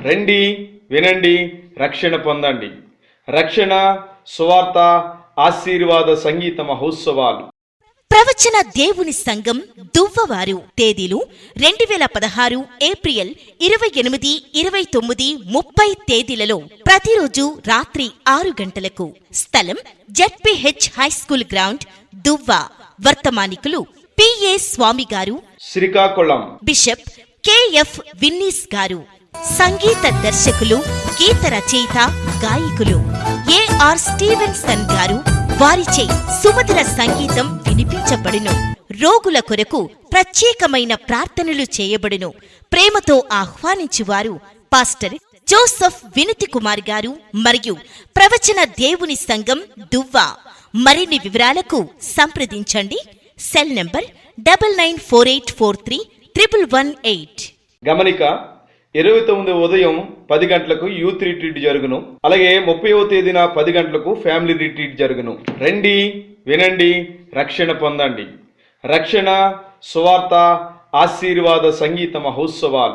రండి, వినండి, రక్షణ పొందండి. రక్షణ, సువార్త, ఆశీర్వాద సంగీత మహోత్సవాలు. ప్రవచన దేవుని సంఘం దువ్వవారు. తేదీలు 2016 ఏప్రిల్ 28, 29, 30 తేదీలలో ప్రతిరోజు రాత్రి 6 గంటలకు. స్థలం జెడ్పీహెచ్ హైస్కూల్ గ్రౌండ్, దువ్వ. వర్తమానికులు పిఏ స్వామి గారు, శ్రీకాకుళం. బిషప్ కెఎఫ్ విన్నీస్ గారు. సంగీత దర్శకులు, గీత రచయిత, గాయకులు ఏఆర్ స్టీవెన్సన్ గారు. వారిచే సుమధుర సంగీతం వినిపించబడును. రోగుల కొరకు ప్రత్యేకమైన ప్రార్థనలు చేయబడును. ప్రేమతో ఆహ్వానించువారు పాస్టర్ జోసెఫ్ వినుతి కుమార్ గారు మరియు ప్రవచన దేవుని సంఘం దువ్వ. మరిన్ని వివరాలకు సంప్రదించండి. Cell number 9948431118. గమనిక, 29 ఉదయం 10 గంటలకు యూత్ రిట్రీట్ జరుగును. అలాగే 30వ తేదీన 10 గంటలకు ఫ్యామిలీ రిట్రీట్ జరుగును. రండి, వినండి, రక్షణ పొందండి. రక్షణ, సువార్త, ఆశీర్వాద సంగీత మహోత్సవాలు.